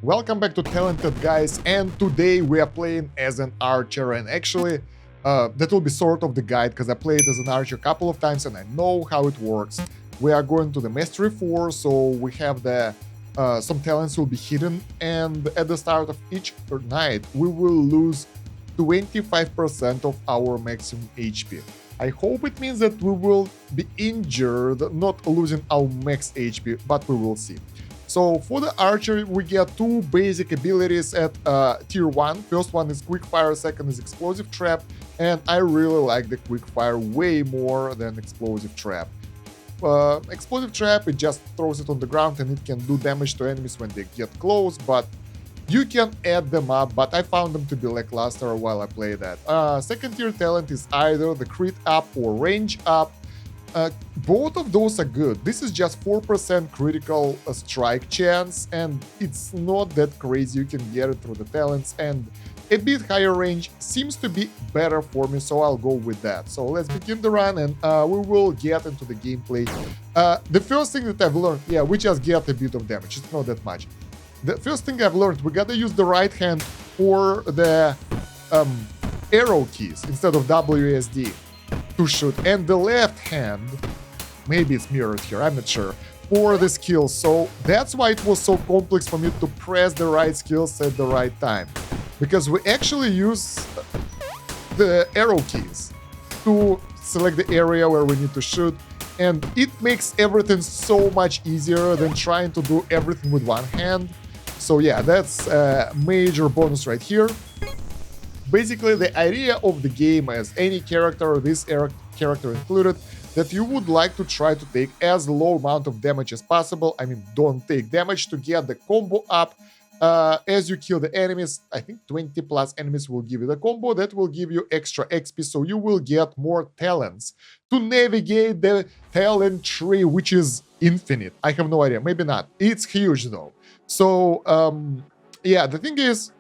Welcome back to Talented Guys, and today we are playing as an archer, and actually that will be sort of the guide because I played as an archer a couple of times and I know how it works. We are going to the Mastery 4, so we have the some talents will be hidden, and at the start of each night we will lose 25% of our maximum HP. I hope it means that we will be injured, not losing our max HP, but we will see. So for the archer, we get two basic abilities at tier 1. First one is quick fire, second is explosive trap, and I really like the quick fire way more than explosive trap. Explosive trap, it just throws it on the ground and it can do damage to enemies when they get close, but you can add them up, but I found them to be lackluster while I play that. Second tier talent is either the crit up or range up. Both of those are good. This is just 4% critical strike chance, and it's not that crazy. You can get it through the talents, and a bit higher range seems to be better for me, so I'll go with that. So let's begin the run, and we will get into the gameplay. The first thing that I've learned, yeah, we just get a bit of damage. It's not that much. The first thing I've learned, we gotta use the right hand or the arrow keys instead of WSD to shoot, and the left hand, maybe it's mirrored here, I'm not sure, for the skills. So that's why it was so complex for me to press the right skills at the right time, because we actually use the arrow keys to select the area where we need to shoot, and it makes everything so much easier than trying to do everything with one hand. So yeah, that's a major bonus right here. Basically, the idea of the game, as any character, this character included, that you would like to try to take as low amount of damage as possible. I mean, don't take damage to get the combo up. As you kill the enemies, I think 20 plus enemies will give you the combo. That will give you extra XP, so you will get more talents to navigate the talent tree, which is infinite. I have no idea, maybe not. It's huge though. So, yeah, the thing is,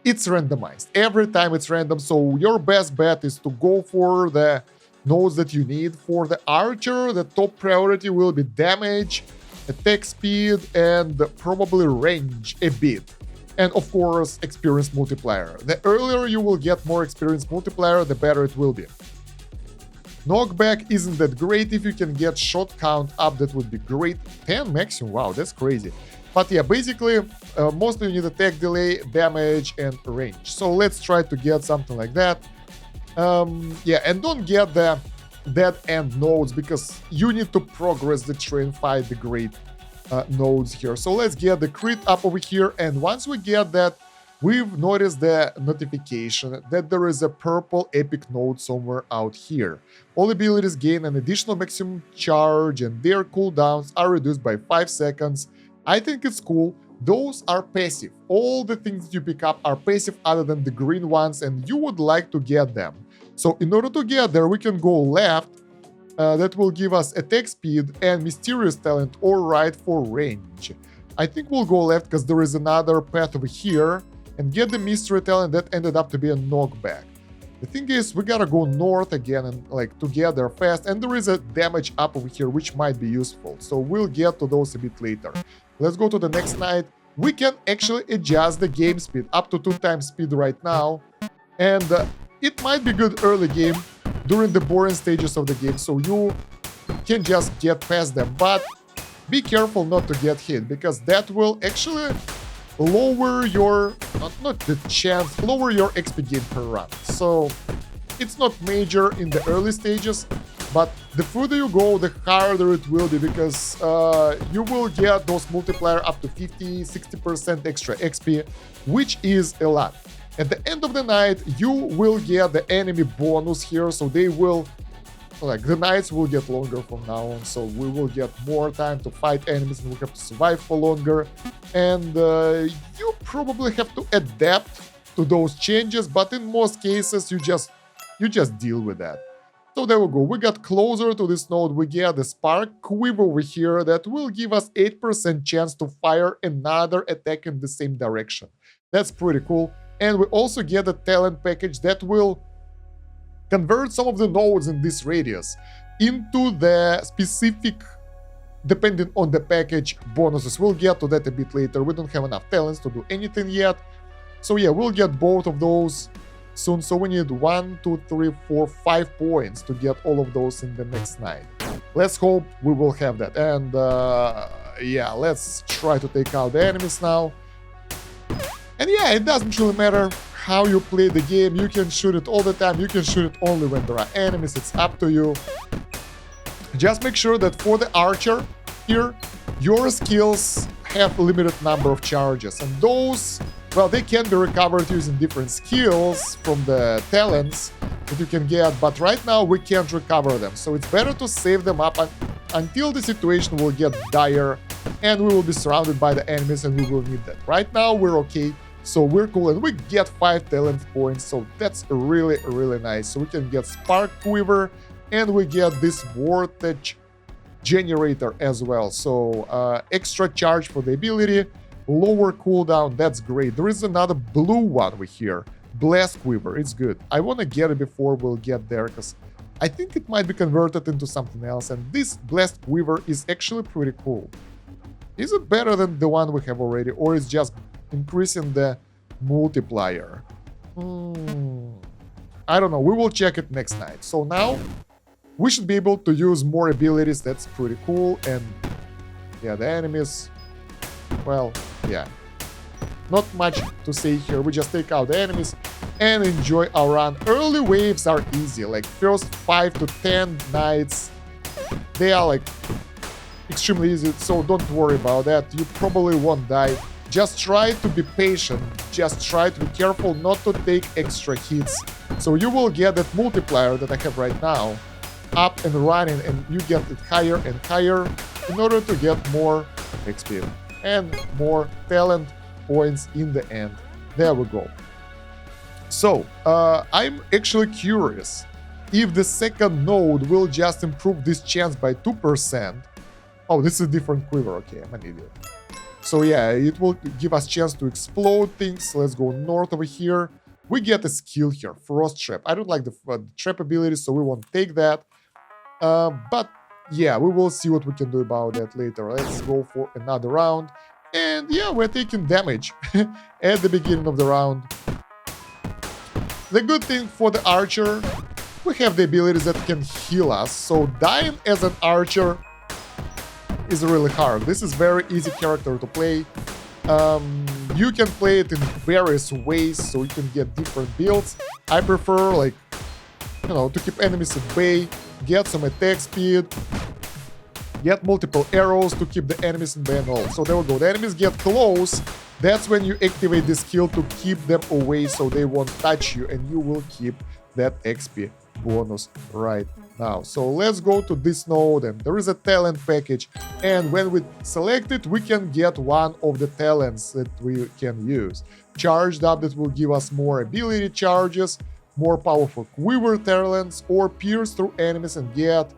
it's randomized. Every time it's random, so your best bet is to go for the nodes that you need. For the archer, the top priority will be damage, attack speed, and probably range a bit. And of course, experience multiplier. The earlier you will get more experience multiplier, the better it will be. Knockback isn't that great. If you can get shot count up, that would be great. 10 maximum, wow, that's crazy. But yeah, basically, mostly you need attack delay, damage, and range. So let's try to get something like that. Yeah, and don't get the dead end nodes, because you need to progress the tree and fight the great nodes here. So let's get the crit up over here, and once we get that, we've noticed the notification that there is a purple epic node somewhere out here. All abilities gain an additional maximum charge, and their cooldowns are reduced by 5 seconds. I think it's cool. Those are passive. All the things you pick up are passive other than the green ones, and you would like to get them. So in order to get there, we can go left. That will give us attack speed and mysterious talent, or right for range. I think we'll go left because there is another path over here, and get the mystery talent that ended up to be a knockback. The thing is, we gotta go north again and like together fast, and there is a damage up over here which might be useful, so we'll get to those a bit later. Let's go to the next night. We can actually adjust the game speed up to 2 times speed right now, and it might be good early game during the boring stages of the game, so you can just get past them, but be careful not to get hit, because that will actually lower your, not the chance, lower your XP gain per run. So it's not major in the early stages, but the further you go, the harder it will be, because you will get those multiplier up to 50-60% extra XP, which is a lot. At the end of the night, you will get the enemy bonus here, so they will, like, the nights will get longer from now on, so we will get more time to fight enemies and we have to survive for longer. And you probably have to adapt to those changes, but in most cases, you just deal with that. So there we go, we got closer to this node, we get the spark quiver over here that will give us 8% chance to fire another attack in the same direction. That's pretty cool. And we also get a talent package that will convert some of the nodes in this radius into the specific depending on the package bonuses. We'll get to that a bit later. We don't have enough talents to do anything yet. So yeah, we'll get both of those soon. So we need 1, 2, 3, 4, 5 points to get all of those in the next night. Let's hope we will have that. And yeah, let's try to take out the enemies now. And yeah, it doesn't really matter how you play the game. You can shoot it all the time. You can shoot it only when there are enemies. It's up to you. Just make sure that for the archer here, your skills have a limited number of charges. And those, well, they can be recovered using different skills from the talents that you can get. But right now, we can't recover them. So it's better to save them up until the situation will get dire and we will be surrounded by the enemies and we will need that. Right now, we're okay. So we're cool and we get 5 talent points. So that's really, really nice. So we can get Spark Quiver and we get this Vortex Generator as well. So extra charge for the ability, lower cooldown. That's great. There is another blue one we hear. Blast Quiver. It's good. I want to get it before we'll get there because I think it might be converted into something else. And this Blast Quiver is actually pretty cool. Is it better than the one we have already, or is just increasing the multiplier? I don't know. We will check it next night. So now we should be able to use more abilities. That's pretty cool. And yeah, the enemies, well, yeah, not much to say here. We just take out the enemies and enjoy our run. Early waves are easy, like first 5 to 10 nights, they are like extremely easy, so don't worry about that. You probably won't die. Just try to be patient. Just try to be careful not to take extra hits. So you will get that multiplier that I have right now up and running, and you get it higher and higher in order to get more XP and more talent points in the end. There we go. So I'm actually curious if the second node will just improve this chance by 2%. Oh, this is a different quiver. Okay, I'm an idiot. So yeah, it will give us chance to explode things. Let's go north over here. We get a skill here, Frost Trap. I don't like the trap ability, so we won't take that. But yeah, we will see what we can do about that later. Let's go for another round. And yeah, we're taking damage at the beginning of the round. The good thing for the archer, we have the abilities that can heal us. So dying as an archer is really hard. This is very easy character to play. You can play it in various ways, so you can get different builds. I prefer, like, you know, to keep enemies at bay, get some attack speed, get multiple arrows to keep the enemies in bay and all. So there we go. The enemies get close. That's when you activate this skill to keep them away so they won't touch you, and you will keep that XP bonus right now. So let's go to this node, and there is a talent package, and when we select it, we can get one of the talents that we can use. Charged up, that will give us more ability charges, more powerful quiver talents, or pierce through enemies and get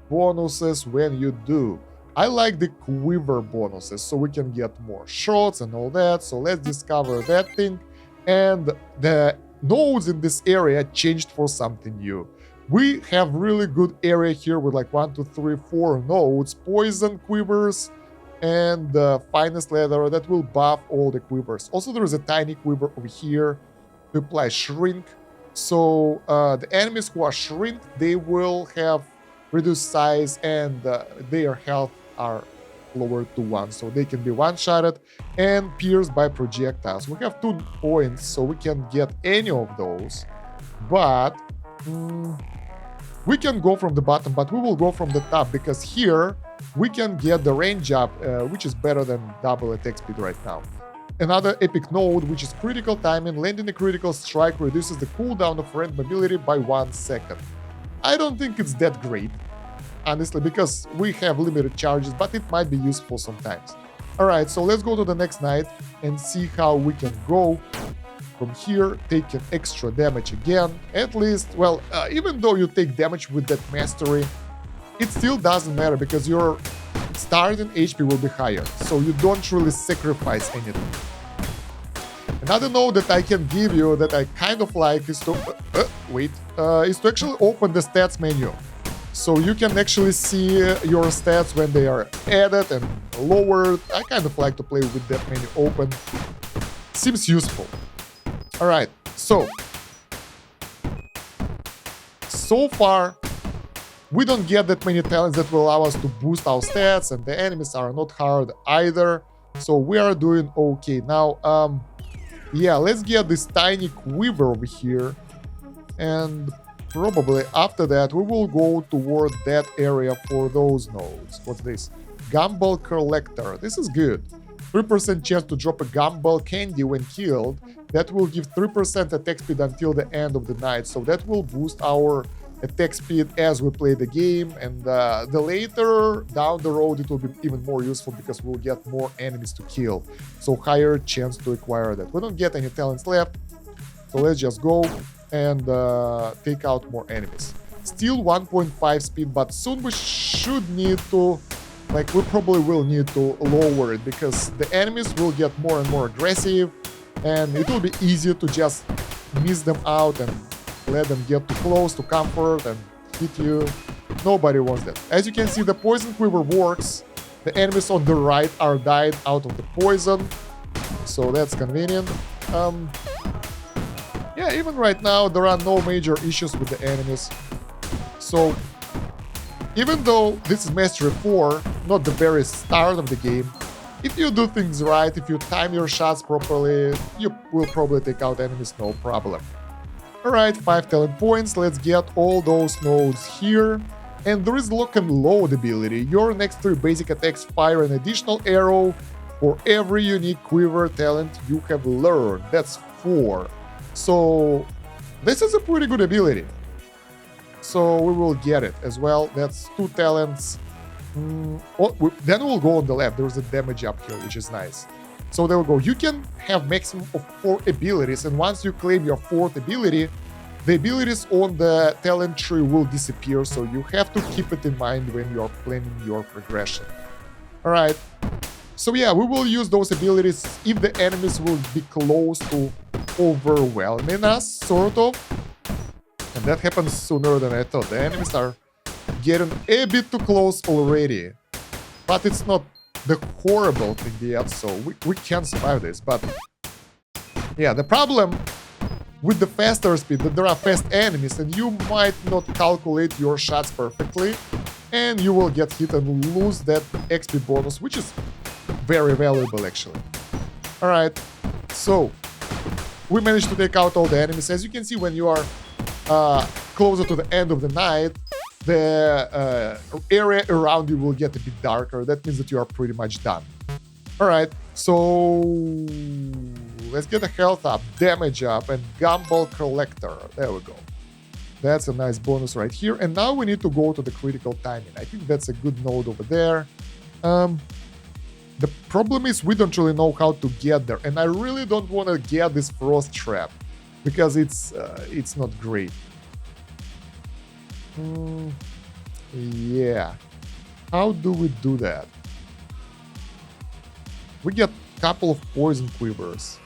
bonuses when you do. I like the quiver bonuses, so we can get more shots and all that. So let's discover that thing. And the nodes in this area changed for something new. We have really good area here with like 1, 2, 3, 4 nodes, poison quivers, and the finest leather that will buff all the quivers. Also, there is a tiny quiver over here to apply shrink. So the enemies who are shrink, they will have reduced size, and their health are lowered to 1, so they can be one-shotted and pierced by projectiles. We have 2 points, so we can get any of those, but we can go from the bottom, but we will go from the top, because here we can get the range up, which is better than double attack speed right now. Another epic node, which is critical timing. Landing a critical strike reduces the cooldown of random ability by 1 second. I don't think it's that great, honestly, because we have limited charges, but it might be useful sometimes. Alright, so let's go to the next night and see how we can go from here, taking extra damage again. At least, well, even though you take damage with that mastery, it still doesn't matter because your starting HP will be higher, so you don't really sacrifice anything. Another node that I can give you that I kind of like is to is to actually open the stats menu. So you can actually see your stats when they are added and lowered. I kind of like to play with that menu open. Seems useful. All right, so far, we don't get that many talents that will allow us to boost our stats, and the enemies are not hard either. So we are doing okay. Now, yeah, let's get this tiny quiver over here. And probably after that, we will go toward that area for those nodes. What's this? Gumball Collector. This is good. 3% chance to drop a gumball candy when killed. That will give 3% attack speed until the end of the night. So that will boost our attack speed as we play the game. And the later down the road, it will be even more useful because we'll get more enemies to kill. So higher chance to acquire that. We don't get any talents left. So let's just go and take out more enemies. Still 1.5 speed, but soon we should need to, like, we probably will need to lower it because the enemies will get more and more aggressive, and it will be easier to just miss them out and let them get too close to comfort and hit you. Nobody wants that. As you can see, the poison quiver works. The enemies on the right are died out of the poison, so that's convenient. Yeah, even right now, there are no major issues with the enemies. So, even though this is Mastery 4, not the very start of the game, if you do things right, if you time your shots properly, you will probably take out enemies no problem. Alright, 5 talent points, let's get all those nodes here. And there is lock and load ability. Your next 3 basic attacks fire an additional arrow for every unique quiver talent you have learned. That's 4. So this is a pretty good ability. So we will get it as well. That's 2 talents. Then we'll go on the left. There's a damage up here, which is nice. So there we go. You can have maximum of 4 abilities, and once you claim your 4th ability, the abilities on the talent tree will disappear, so you have to keep it in mind when you're planning your progression. Alright. So yeah, we will use those abilities if the enemies will be close to overwhelming us, sort of. And that happens sooner than I thought. The enemies are getting a bit too close already. But it's not the horrible thing yet, so we can survive this. But yeah, the problem with the faster speed, that there are fast enemies and you might not calculate your shots perfectly, and you will get hit and lose that XP bonus, which is very valuable actually. Alright, so we managed to take out all the enemies. As you can see, when you are closer to the end of the night, the area around you will get a bit darker. That means that you are pretty much done. Alright, so let's get the health up, damage up, and Gumball Collector. There we go. That's a nice bonus right here. And now we need to go to the critical timing. I think that's a good node over there. The problem is we don't really know how to get there, and I really don't want to get this frost trap because it's not great. Yeah, how do we do that? We get a couple of poison quivers,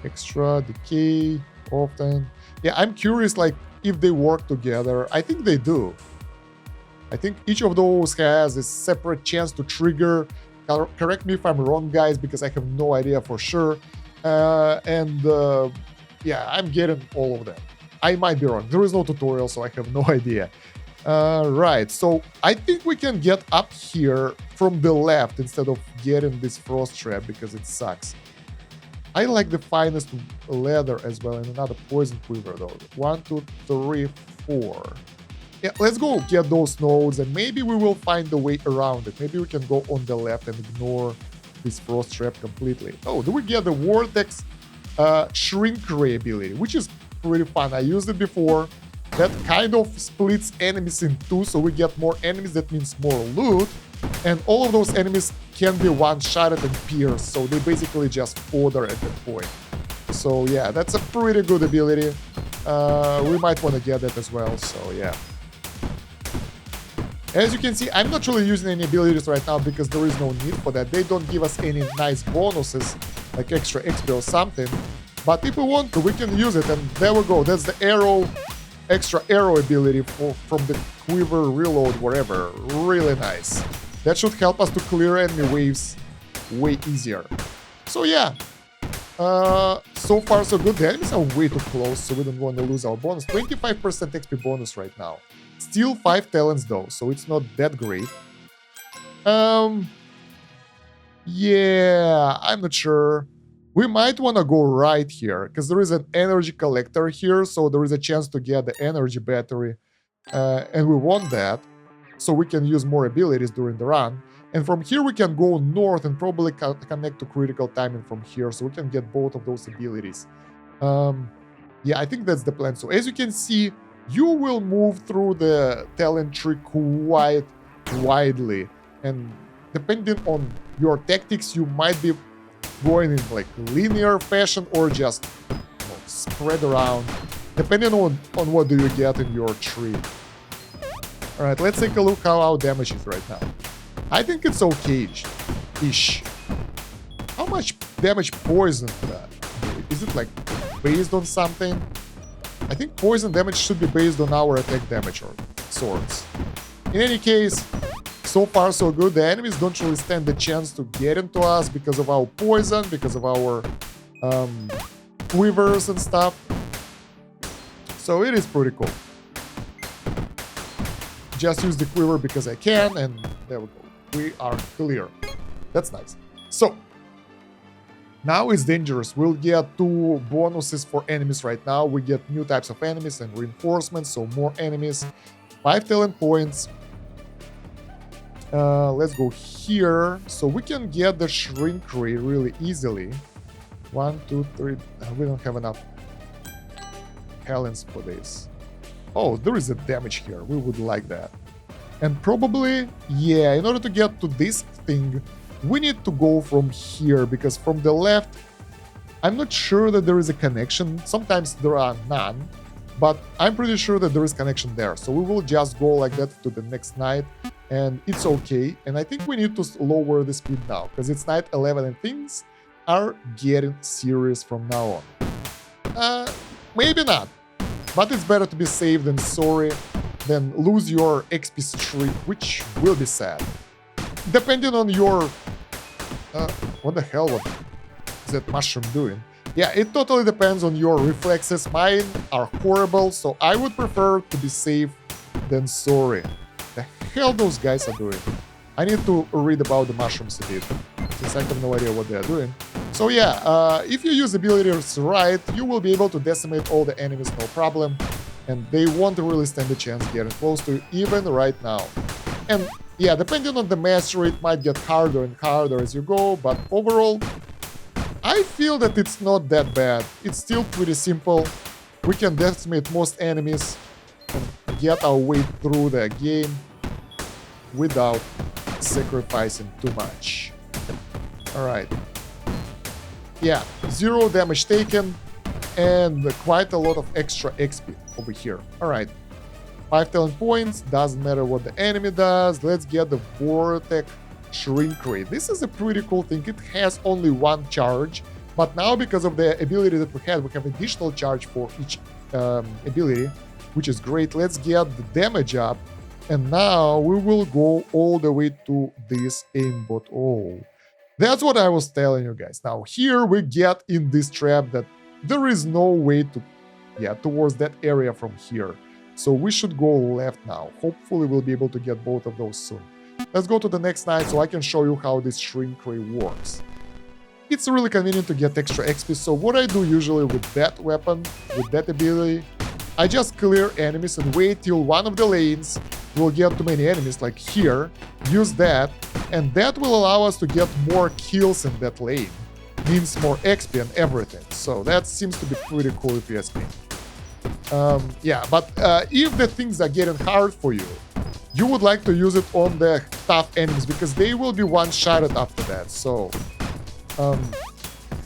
extra decay often. Yeah, I'm curious, like, if they work together. I think they do. I think each of those has a separate chance to trigger. Correct me if I'm wrong, guys, because I have no idea for sure. Yeah, I'm getting all of them. I might be wrong. There is no tutorial, so I have no idea. Right, so I think we can get up here from the left instead of getting this frost trap because it sucks. I like the finest leather as well, and another poison quiver though. 1, 2, 3, 4. Yeah, let's go get those nodes, and maybe we will find a way around it. Maybe we can go on the left and ignore this frost trap completely. Oh, do we get the Vortex Shrink Ray ability, which is pretty fun. I used it before. That kind of splits enemies in 2, so we get more enemies. That means more loot. And all of those enemies can be one-shotted and pierced, so they basically just fodder at that point. So yeah, that's a pretty good ability. We might want to get that as well, so yeah. As you can see, I'm not really using any abilities right now because there is no need for that. They don't give us any nice bonuses, like extra XP or something. But if we want to, we can use it, and there we go. That's the arrow extra arrow ability from the quiver reload, whatever. Really nice. That should help us to clear enemy waves way easier. So yeah, so far so good. The enemies are way too close, so we don't want to lose our bonus. 25% XP bonus right now. Still 5 talents though, so it's not that great. Yeah, I'm not sure. We might want to go right here, because there is an energy collector here, so there is a chance to get the energy battery. And we want that, so we can use more abilities during the run. And from here we can go north and probably connect to critical timing from here, so we can get both of those abilities. Yeah, I think that's the plan. So as you can see, you will move through the talent tree quite widely. And depending on your tactics, you might be going in like linear fashion or just spread around, depending on what do you get in your tree. Alright, let's take a look how our damage is right now. I think it's okay-ish. How much damage poison is it like based on something? I think poison damage should be based on our attack damage or sorts. In any case, so far so good. The enemies don't really stand the chance to get into us because of our poison, because of our quivers and stuff. So it is pretty cool. Just use the quiver because I can, and there we go. We are clear. That's nice. So now it's dangerous. We'll get 2 bonuses for enemies right now. We get new types of enemies and reinforcements, so more enemies. 5 talent points. Let's go here. So we can get the shrink ray really easily. 1, 2, 3. We don't have enough talents for this. Oh, there is a damage here. We would like that. And probably, yeah, in order to get to this thing, we need to go from here, because from the left, I'm not sure that there is a connection. Sometimes there are none, but I'm pretty sure that there is connection there. So we will just go like that to the next night, and it's okay. And I think we need to lower the speed now, because it's night 11 and things are getting serious from now on. Maybe not, but it's better to be safe than sorry, than lose your XP streak, which will be sad. Depending on your... what the hell was that mushroom doing? Yeah, it totally depends on your reflexes. Mine are horrible, so I would prefer to be safe than sorry. The hell those guys are doing? I need to read about the mushrooms a bit, since I have no idea what they are doing. So yeah, if you use abilities right, you will be able to decimate all the enemies no problem, and they won't really stand a chance getting close to you, even right now. And yeah, depending on the mastery, it might get harder and harder as you go, but overall, I feel that it's not that bad. It's still pretty simple. We can decimate most enemies and get our way through the game without sacrificing too much. Alright. Yeah, 0 damage taken and quite a lot of extra XP over here. Alright. 5 talent points, doesn't matter what the enemy does. Let's get the Vortex Shrink Ray. This is a pretty cool thing. It has only 1 charge, but now because of the ability that we have additional charge for each ability, which is great. Let's get the damage up, and now we will go all the way to this aimbot. Oh, that's what I was telling you guys. Now here we get in this trap that there is no way to get towards that area from here. So we should go left now. Hopefully we'll be able to get both of those soon. Let's go to the next night so I can show you how this shrink ray works. It's really convenient to get extra XP, so what I do usually with that weapon, with that ability, I just clear enemies and wait till one of the lanes will get too many enemies, like here, use that, and that will allow us to get more kills in that lane. Means more XP and everything, so that seems to be pretty cool if you ask me. Yeah, but if the things are getting hard for you, you would like to use it on the tough enemies, because they will be one-shotted after that, so...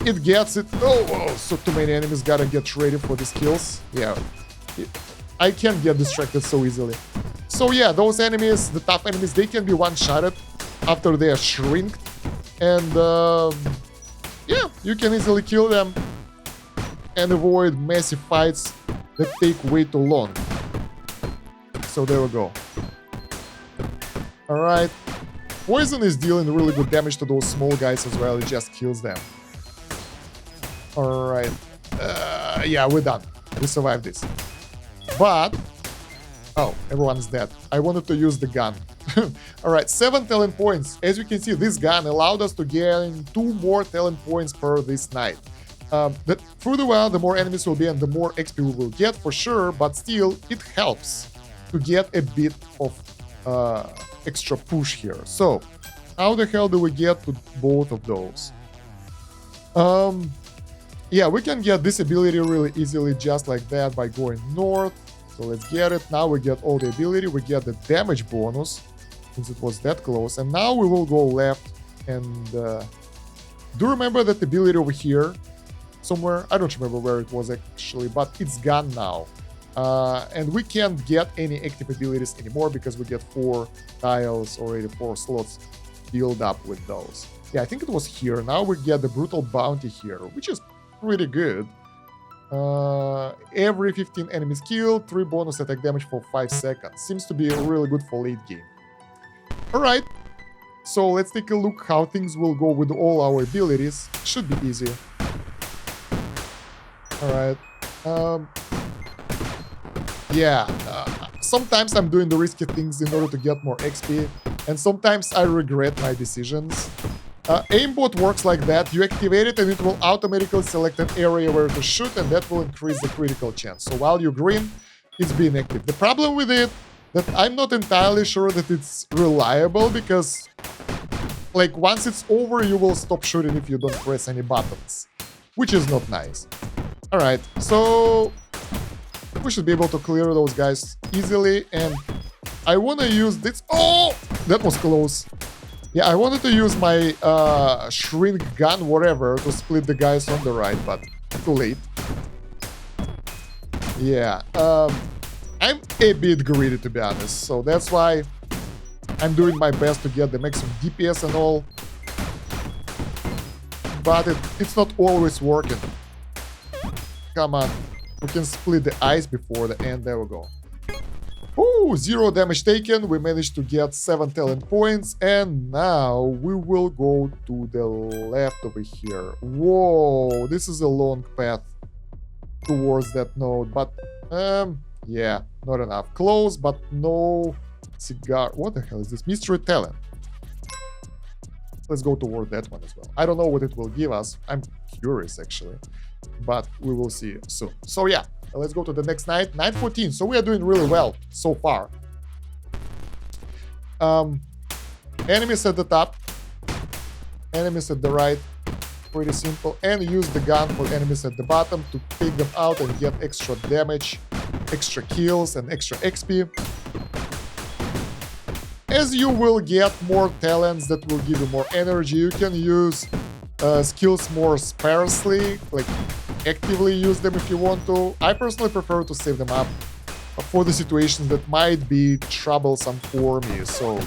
it gets it... Oh, so too many enemies, gotta get ready for these kills. Yeah, I can't get distracted so easily. So yeah, those enemies, the tough enemies, they can be one-shotted after they are shrinked. And yeah, you can easily kill them and avoid massive fights that take way too long. So there we go. Alright. Poison is dealing really good damage to those small guys as well. It just kills them. Alright. Yeah, we're done. We survived this. But... oh, everyone's dead. I wanted to use the gun. Alright, 7 talent points. As you can see, this gun allowed us to gain 2 more talent points per this night. Through the while, the more enemies will be and the more XP we will get for sure, but still, it helps to get a bit of extra push here. So, how the hell do we get to both of those? Yeah, we can get this ability really easily just like that by going north. So let's get it. Now we get all the ability. We get the damage bonus since it was that close. And now we will go left and do remember that ability over here somewhere? I don't remember where it was actually, but it's gone now. And we can't get any active abilities anymore because we get 4 tiles already, 4 slots filled up with those. Yeah, I think it was here. Now we get the brutal bounty here, which is pretty good. Every 15 enemies killed, 3 bonus attack damage for 5 seconds. Seems to be really good for late game. Alright, so let's take a look how things will go with all our abilities. Should be easy. Alright. Yeah, sometimes I'm doing the risky things in order to get more XP, and sometimes I regret my decisions. Aimbot works like that. You activate it and it will automatically select an area where to shoot, and that will increase the critical chance. So while you're green, it's being active. The problem with it, that I'm not entirely sure that it's reliable, because like once it's over, you will stop shooting if you don't press any buttons, which is not nice. Alright, so we should be able to clear those guys easily, and I want to use this. Oh, that was close. Yeah, I wanted to use my shrink gun, whatever, to split the guys on the right, but too late. Yeah, I'm a bit greedy, to be honest, so that's why I'm doing my best to get the maximum DPS and all. But it's not always working. Come on, we can split the ice before the end. There we go. Ooh, 0 damage taken. We managed to get 7 talent points, and now we will go to the left over here. Whoa, this is a long path towards that node, but yeah, not enough. Close, but no cigar. What the hell is this? Mystery talent. Let's go toward that one as well. I don't know what it will give us. I'm curious actually, but we will see soon. So yeah, let's go to the next night. Night 14. So we are doing really well so far. Enemies at the top, enemies at the right. Pretty simple. And use the gun for enemies at the bottom to take them out and get extra damage, extra kills, and extra XP. As you will get more talents that will give you more energy, you can use skills more sparsely, like actively use them if you want to. I personally prefer to save them up for the situations that might be troublesome for me. So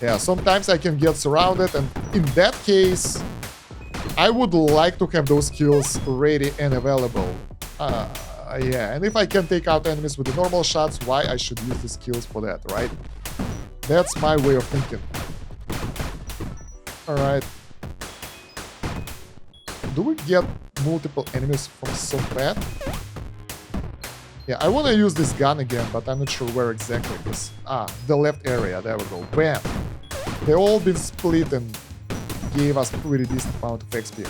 yeah, sometimes I can get surrounded, and in that case, I would like to have those skills ready and available. Yeah, and if I can take out enemies with the normal shots, why I should use the skills for that, right? That's my way of thinking. Alright. Do we get multiple enemies from some path? Yeah, I want to use this gun again, but I'm not sure where exactly it is. Ah, the left area, there we go. Bam! They all been split and gave us pretty decent amount of XP.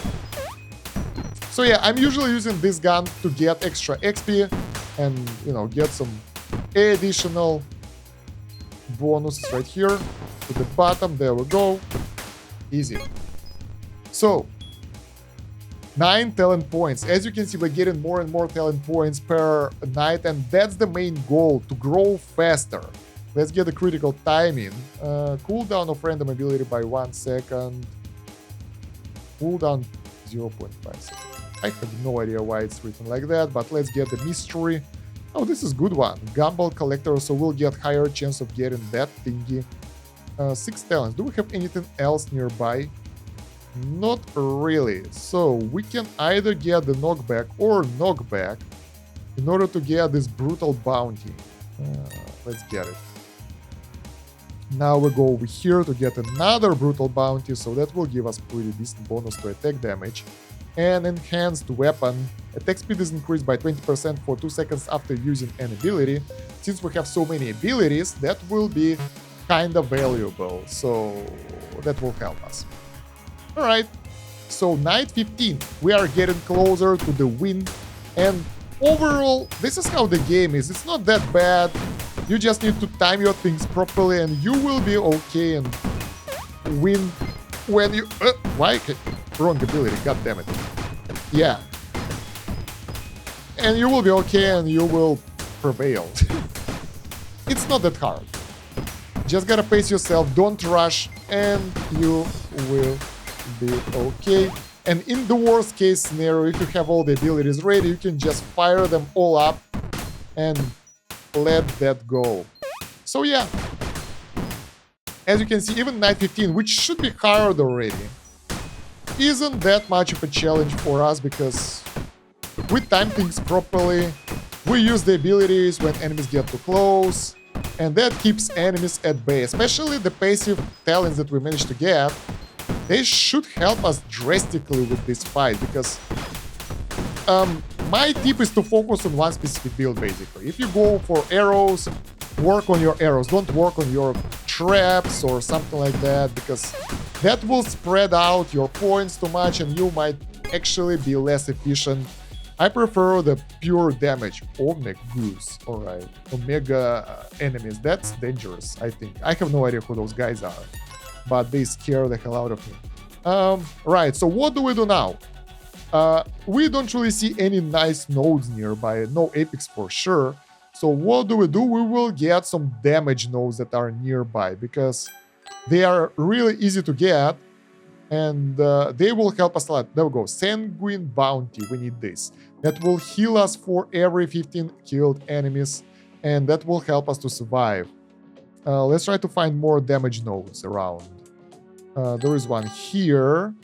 So yeah, I'm usually using this gun to get extra XP and, you know, get some additional bonuses right here to the bottom. There we go. Easy. So 9 talent points. As you can see, we're getting more and more talent points per night, and that's the main goal, to grow faster. Let's get the critical timing. Cooldown of random ability by 1 second. Cooldown 0.5 seconds. I have no idea why it's written like that, but let's get the mystery. Oh, this is a good one. Gumball collector, so we'll get higher chance of getting that thingy. 6 talents. Do we have anything else nearby? Not really. So we can either get the knockback or knockback. in order to get this brutal bounty. Let's get it. Now we go over here to get another brutal bounty, so that will give us pretty decent bonus to attack damage. And enhanced weapon. Attack speed is increased by 20% for 2 seconds after using an ability. Since we have so many abilities, that will be kind of valuable, so that will help us. Alright, so night 15, we are getting closer to the win, and overall, this is how the game is. It's not that bad. You just need to time your things properly and you will be okay and win when you... why? Wrong ability, god damn it. Yeah. And you will be okay and you will prevail. It's not that hard. Just gotta pace yourself, don't rush, and you will be okay. And in the worst case scenario, if you have all the abilities ready, you can just fire them all up and let that go. So yeah, as you can see, even night 15, which should be hard already, isn't that much of a challenge for us because we time things properly, we use the abilities when enemies get too close, and that keeps enemies at bay. Especially the passive talents that we managed to get, they should help us drastically with this fight because my tip is to focus on one specific build basically. If you go for arrows, work on your arrows, don't work on your traps or something like that because that will spread out your points too much and you might actually be less efficient. I prefer the pure damage. Omega Goose, alright. Omega enemies, that's dangerous, I think. I have no idea who those guys are, but they scare the hell out of me. Right, so what do we do now? We don't really see any nice nodes nearby, no epics for sure. So what do? We will get some damage nodes that are nearby because they are really easy to get and they will help us a lot. There we go, Sanguine Bounty, we need this. That will heal us for every 15 killed enemies and that will help us to survive. Let's try to find more damage nodes around. There is one here.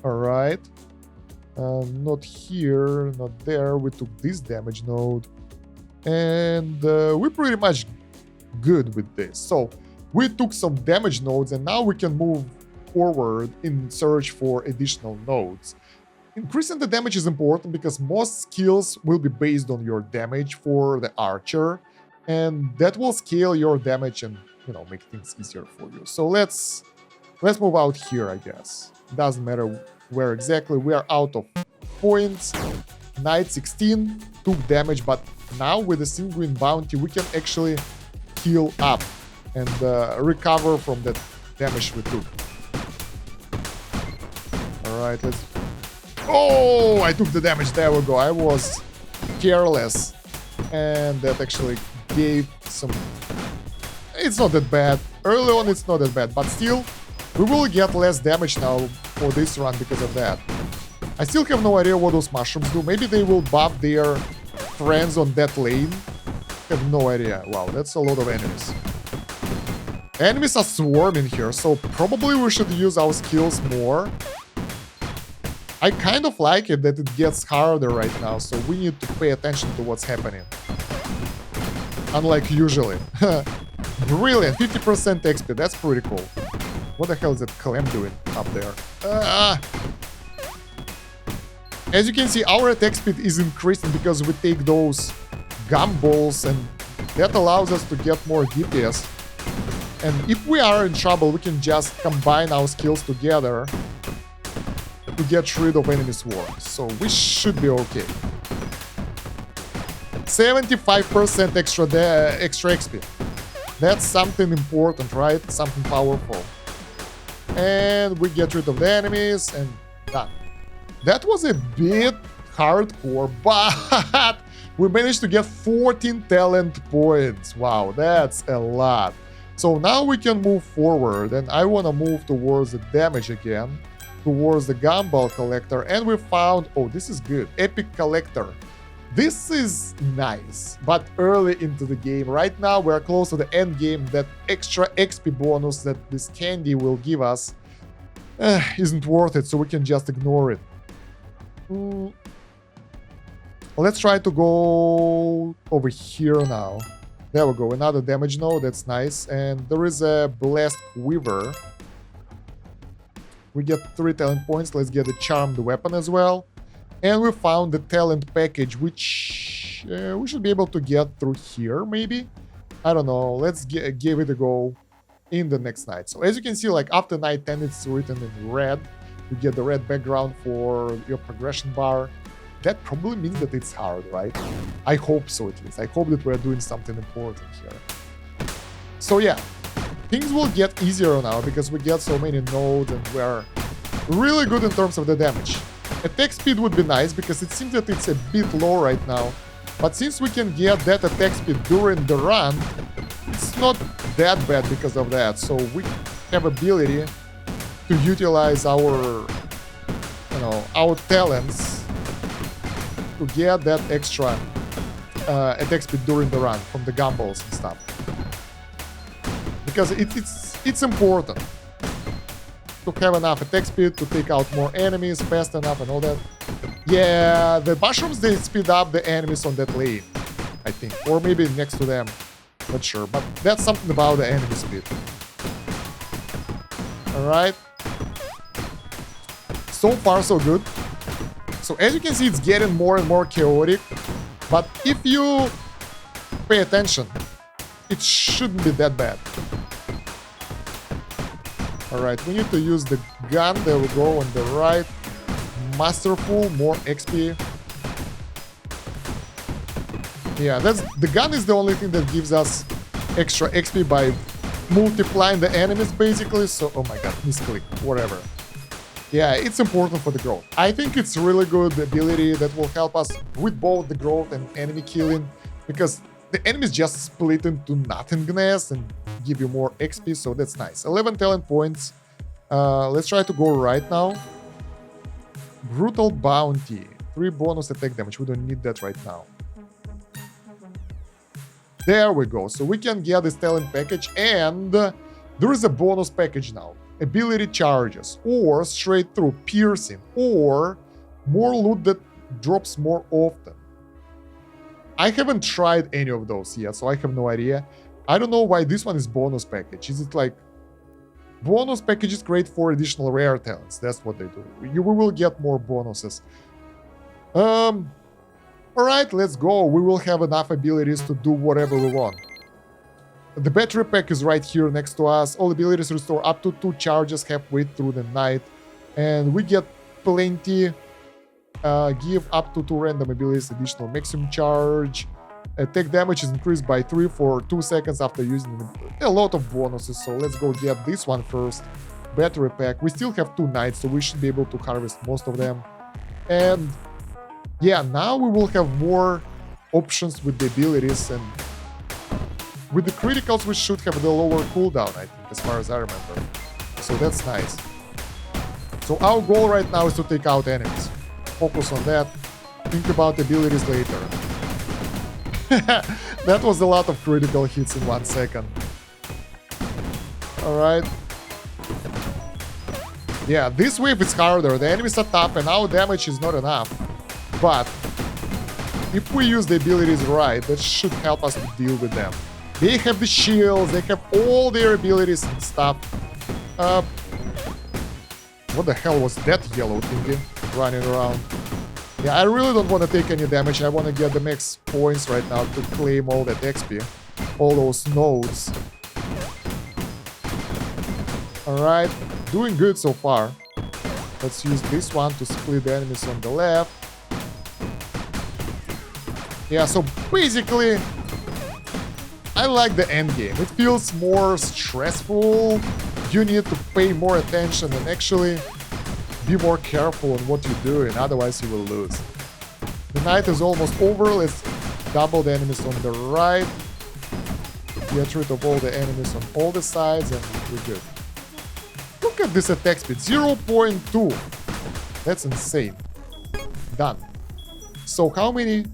Alright. Not here, not there. We took this damage node. And we're pretty much good with this. So we took some damage nodes and now we can move forward in search for additional nodes. Increasing the damage is important because most skills will be based on your damage for the archer. And that will scale your damage and, you know, make things easier for you. So let's move out here, I guess. Doesn't matter where exactly. We are out of points. Night 16 took damage, but now with the Sanguine Bounty we can actually heal up and recover from that damage we took. Alright, let's... Oh, I took the damage. There we go. I was careless and that actually gave some... It's not that bad. Early on it's not that bad, but still we will get less damage now for this run because of that. I still have no idea what those mushrooms do. Maybe they will buff their friends on that lane. I have no idea. Wow, that's a lot of enemies. Enemies are swarming here, so probably we should use our skills more. I kind of like it that it gets harder right now, so we need to pay attention to what's happening. Unlike usually. Brilliant, 50% XP, that's pretty cool. What the hell is that Clem doing up there? As you can see, our attack speed is increasing because we take those gumballs and that allows us to get more DPS. And if we are in trouble, we can just combine our skills together to get rid of enemy swarms. So we should be okay. 75% extra XP. That's something important, right? Something powerful. And we get rid of the enemies and done. That was a bit hardcore, but we managed to get 14 talent points. Wow, that's a lot. So now we can move forward, and I want to move towards the damage again, towards the gumball collector, and we found, oh, this is good, epic collector. This is nice, but early into the game. Right now we're close to the end game. That extra XP bonus that this candy will give us isn't worth it, so we can just ignore it. Let's try to go over here now. There we go, another damage node, that's nice. And there is a Blast Quiver. We get 3 talent points, let's get a Charmed Weapon as well. And we found the talent package, which we should be able to get through here, maybe? I don't know, let's give it a go in the next night. So as you can see, like after night 10, it's written in red. You get the red background for your progression bar. That probably means that it's hard, right? I hope so, at least. I hope that we're doing something important here. So yeah, things will get easier now because we get so many nodes and we're really good in terms of the damage. Attack speed would be nice because it seems that it's a bit low right now. But since we can get that attack speed during the run, it's not that bad because of that. So we have ability to utilize our, our talents to get that extra attack speed during the run from the gumballs and stuff. Because it's important to have enough attack speed to take out more enemies fast enough and all that. Yeah, the mushrooms, they speed up the enemies on that lane, I think. Or maybe next to them. Not sure, but that's something about the enemy speed. Alright. So far, so good. So as you can see, it's getting more and more chaotic. But if you pay attention, it shouldn't be that bad. Alright, we need to use the gun. There we go, on the right. Masterful, more XP. Yeah, the gun is the only thing that gives us extra XP by multiplying the enemies, basically. So, oh my god, misclick, whatever. Yeah, it's important for the growth. I think it's really good ability that will help us with both the growth and enemy killing, because the enemies just split into nothingness and give you more XP, so that's nice. 11 talent points. Let's try to go right now. Brutal Bounty. 3 bonus attack damage. We don't need that right now. There we go. So we can get this talent package, and there is a bonus package now. Ability charges, or straight through piercing, or more loot that drops more often. I haven't tried any of those yet, so I have no idea. I don't know why this one is bonus package. Is it like bonus packages great for additional rare talents? That's what they do. We will get more bonuses. Alright, let's go. We will have enough abilities to do whatever we want. The battery pack is right here next to us. All abilities restore up to 2 charges halfway through the night. And we get plenty. Give up to 2 random abilities additional maximum charge. Attack damage is increased by 3 for 2 seconds after using a lot of bonuses. So let's go get this one first. Battery pack. We still have 2 nights, so we should be able to harvest most of them. And yeah, now we will have more options with the abilities, and with the criticals we should have the lower cooldown, I think, as far as I remember. So that's nice. So our goal right now is to take out enemies. Focus on that. Think about abilities later. That was a lot of critical hits in 1 second. Alright. Yeah, this wave is harder. The enemies are tough and our damage is not enough. But if we use the abilities right, that should help us to deal with them. They have the shields, they have all their abilities and stuff. What the hell was that yellow thingy running around? Yeah, I really don't want to take any damage. I want to get the max points right now to claim all that XP. All those nodes. Alright, doing good so far. Let's use this one to split the enemies on the left. Yeah, so basically, I like the end game. It feels more stressful. You need to pay more attention and actually be more careful on what you're doing, otherwise you will lose. The night is almost over. Let's double the enemies on the right. Get rid of all the enemies on all the sides and we're good. Look at this attack speed, 0.2. That's insane. Done. So how many?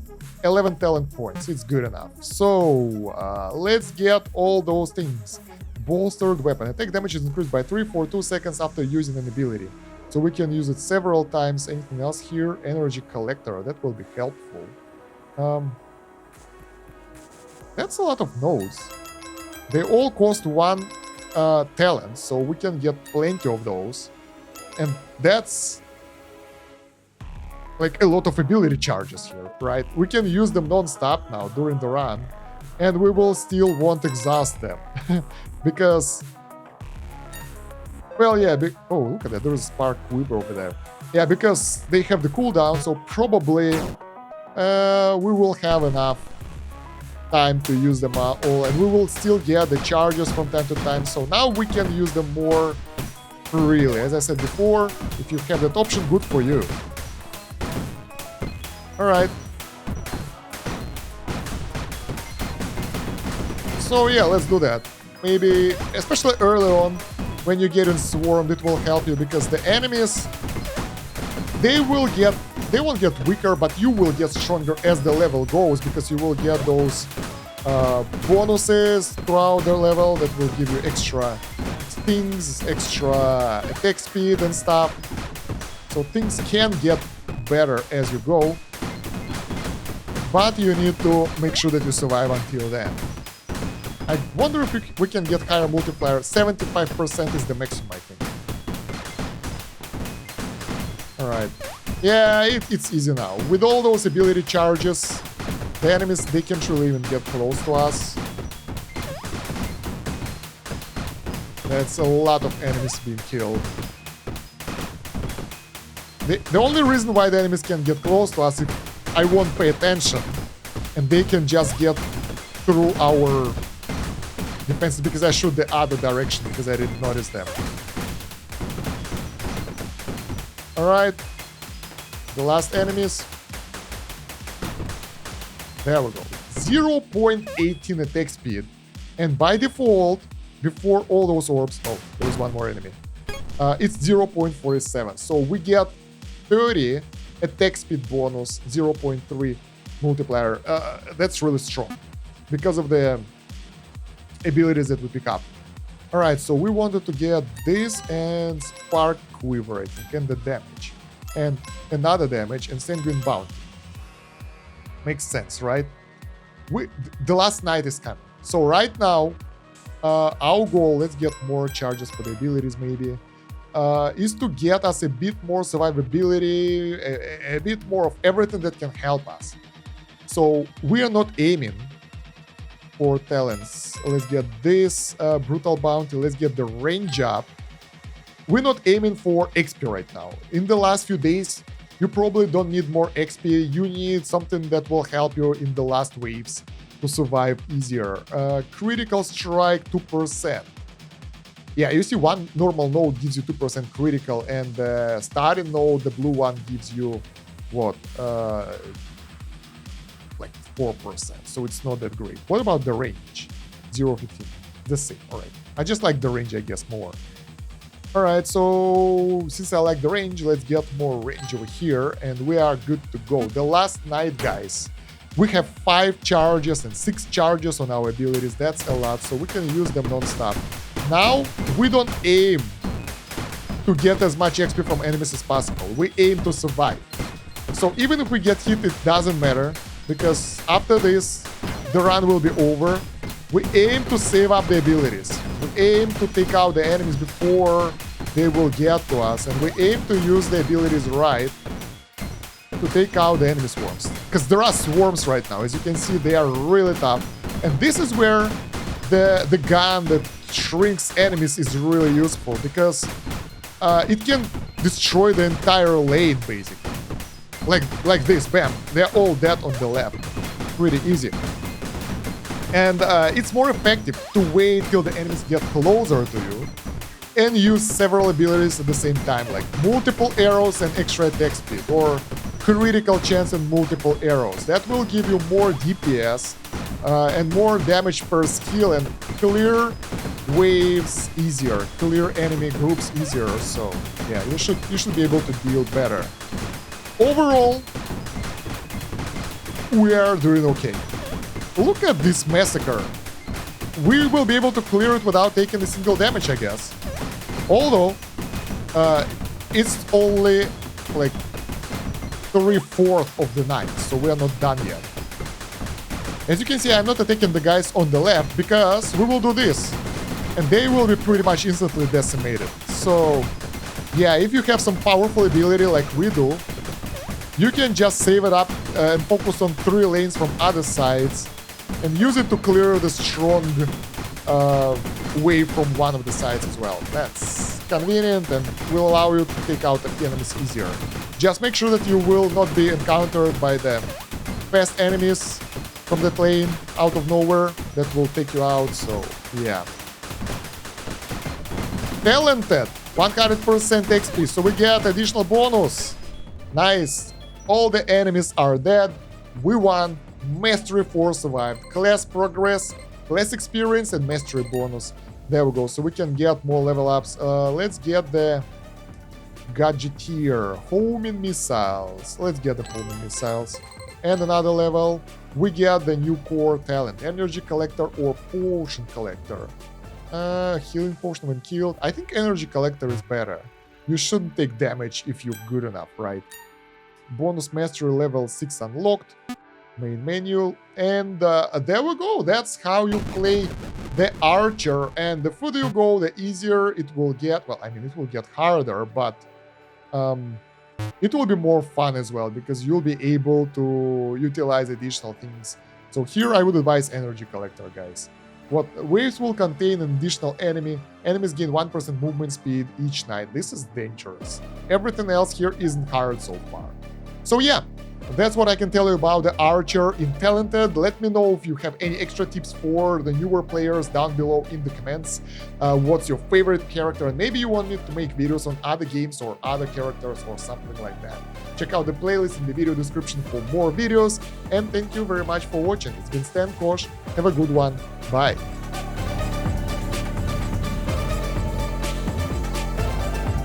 11 talent points. It's good enough. So let's get all those things. Bolstered weapon. Attack damage is increased by 3 for 2 seconds after using an ability. So we can use it several times. Anything else here? Energy collector. That will be helpful. Um, that's a lot of nodes. They all cost one talent, so we can get plenty of those. And that's like a lot of ability charges here, right? We can use them non-stop now during the run, and we will still won't exhaust them. Because, well, yeah, oh, look at that, there's a Spark Quiver over there. Yeah, because they have the cooldown, so probably we will have enough time to use them all, and we will still get the charges from time to time, so now we can use them more freely. As I said before, if you have that option, good for you. Alright. So yeah, let's do that. Maybe, especially early on, when you get in swarmed, it will help you, because the enemies, they won't get weaker, but you will get stronger as the level goes, because you will get those bonuses throughout the level that will give you extra stings, extra attack speed and stuff. So things can get better as you go, but you need to make sure that you survive until then. I wonder if we can get higher multiplier. 75% is the maximum, I think. Alright. Yeah, it's easy now. With all those ability charges, the enemies, they can't really even get close to us. That's a lot of enemies being killed. The only reason why the enemies can get close to us if I won't pay attention, and they can just get through our defenses, because I shoot the other direction because I didn't notice them. Alright. The last enemies. There we go. 0.18 attack speed. And by default, before all those orbs... Oh, there's one more enemy. It's 0.47. So we get 30 attack speed bonus, 0.3 multiplier. That's really strong because of the abilities that we pick up. Alright, so we wanted to get this and Spark Quiver, I think, and the damage. And another damage and Sanguine Bounty. Makes sense, right? The last night is coming. So right now, our goal, let's get more charges for the abilities maybe, is to get us a bit more survivability, a bit more of everything that can help us. So we are not aiming for talents. Let's get this Brutal Bounty, let's get the range up. We're not aiming for XP right now. In the last few days, you probably don't need more XP, you need something that will help you in the last waves to survive easier. Critical Strike 2%. Yeah, you see one normal node gives you 2% critical, and the starting node, the blue one, gives you, what, like 4%, so it's not that great. What about the range? 0.15, the same, alright. I just like the range, I guess, more. Alright, so since I like the range, let's get more range over here, and we are good to go. The last night, guys, we have 5 charges and 6 charges on our abilities. That's a lot, so we can use them non-stop. Now, we don't aim to get as much XP from enemies as possible. We aim to survive. So even if we get hit, it doesn't matter, because after this, the run will be over. We aim to save up the abilities. We aim to take out the enemies before they will get to us, and we aim to use the abilities right to take out the enemy swarms. Because there are swarms right now. As you can see, they are really tough. And this is where the gun that shrinks enemies is really useful, because it can destroy the entire lane, basically. Like this, bam. They're all dead on the left. Pretty easy. And it's more effective to wait till the enemies get closer to you and use several abilities at the same time, like multiple arrows and extra attack speed, or critical chance and multiple arrows. That will give you more DPS and more damage per skill, and clear waves easier, clear enemy groups easier. So yeah, you should be able to deal better. Overall, we are doing okay. Look at this massacre. We will be able to clear it without taking a single damage, I guess. Although, it's only like 3/4 of the night, so we are not done yet. As you can see, I'm not attacking the guys on the left because we will do this. And they will be pretty much instantly decimated. So, yeah, if you have some powerful ability like we do, you can just save it up and focus on 3 lanes from other sides and use it to clear the strong wave from one of the sides as well. That's convenient and will allow you to take out the enemies easier. Just make sure that you will not be encountered by the fast enemies from that lane out of nowhere that will take you out, so yeah. Talented, 100% XP, so we get additional bonus. Nice. All the enemies are dead. We won. Mastery 4 survived. Class progress, class experience, and mastery bonus. There we go. So we can get more level ups. Let's get the Gadgeteer. Homing missiles. Let's get the homing missiles. And another level. We get the new core talent. Energy collector or potion collector. Healing potion when killed. I think energy collector is better. You shouldn't take damage if you're good enough, right? Bonus mastery level 6 unlocked. Main menu. And there we go. That's how you play the archer. And the further you go, the easier it will get. Well, I mean, it will get harder, but it will be more fun as well because you'll be able to utilize additional things. So here I would advise energy collector, guys. What waves will contain an additional enemy. Enemies gain 1% movement speed each night. This is dangerous. Everything else here isn't hard so far. So yeah, that's what I can tell you about the Archer in Talented. Let me know if you have any extra tips for the newer players down below in the comments. What's your favorite character? And maybe you want me to make videos on other games or other characters or something like that. Check out the playlist in the video description for more videos. And thank you very much for watching. It's been Stan Kosh. Have a good one. Bye.